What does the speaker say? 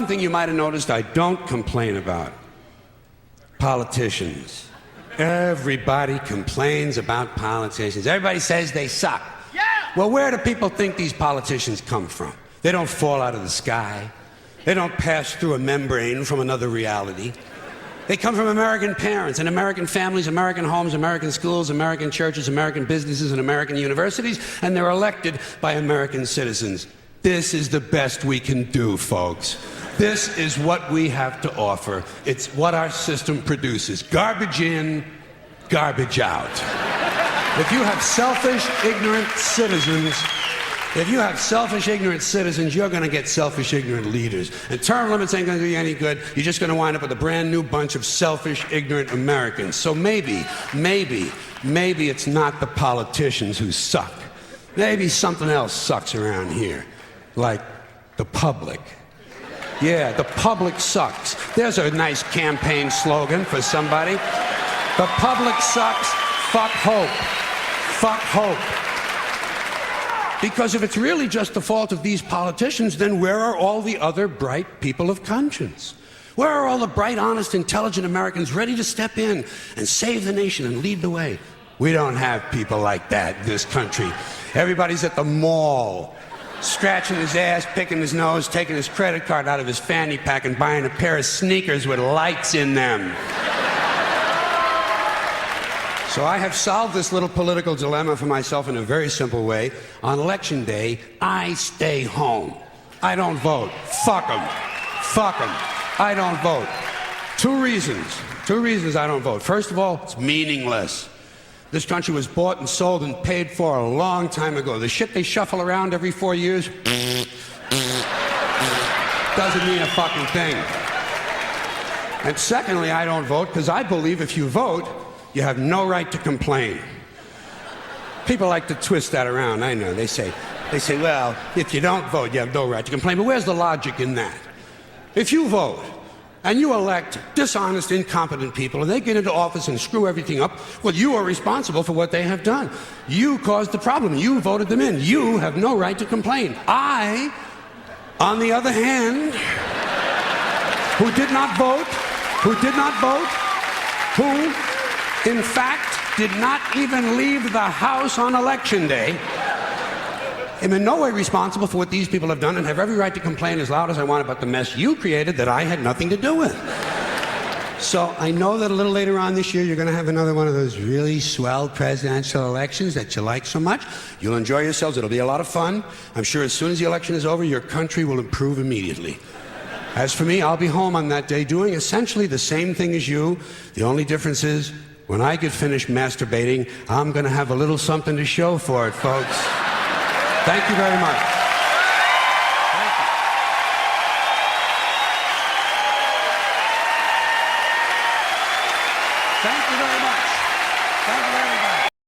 One thing you might have noticed I don't complain about: politicians. Everybody complains about politicians. Everybody says they suck. Yeah! Well, where do people think these politicians come from? They don't fall out of the sky. They don't pass through a membrane from another reality. They come from American parents and American families, American homes, American schools, American churches, American businesses, and American universities, and they're elected by American citizens. This is the best we can do, folks. This is what we have to offer. It's what our system produces. Garbage in, garbage out. If you have selfish, ignorant citizens, you're going to get selfish, ignorant leaders. And term limits ain't going to do you any good. You're just going to wind up with a brand new bunch of selfish, ignorant Americans. So maybe it's not the politicians who suck. Maybe something else sucks around here. Like the public. Yeah, the public sucks. There's a nice campaign slogan for somebody. The public sucks. Fuck hope. Fuck hope. Because if it's really just the fault of these politicians, then where are all the other bright people of conscience? Where are all the bright, honest, intelligent Americans ready to step in and save the nation and lead the way? We don't have people like that in this country. Everybody's at the mall, scratching his ass, picking his nose, taking his credit card out of his fanny pack and buying a pair of sneakers with lights in them. So I have solved this little political dilemma for myself in a very simple way. On election day, I stay home. I don't vote. Fuck them. Fuck them. I don't vote. Two reasons I don't vote. First of all, it's meaningless. This country was bought and sold and paid for a long time ago. The shit they shuffle around every 4 years doesn't mean a fucking thing. And secondly, I don't vote because I believe if you vote, you have no right to complain. People like to twist that around, I know. They say, well, if you don't vote, you have no right to complain. But where's the logic in that? If you vote, and you elect dishonest, incompetent people, and they get into office and screw everything up, well, you are responsible for what they have done. You caused the problem. You voted them in. You have no right to complain. I, on the other hand, who did not vote, who, in fact, did not even leave the house on election day, am in no way responsible for what these people have done and have every right to complain as loud as I want about the mess you created that I had nothing to do with. So I know that a little later on this year you're going to have another one of those really swell presidential elections that you like so much. You'll enjoy yourselves. It'll be a lot of fun. I'm sure as soon as the election is over, your country will improve immediately. As for me, I'll be home on that day doing essentially the same thing as you. The only difference is when I get finished masturbating, I'm going to have a little something to show for it, folks. Thank you very much. Thank you. Thank you very much.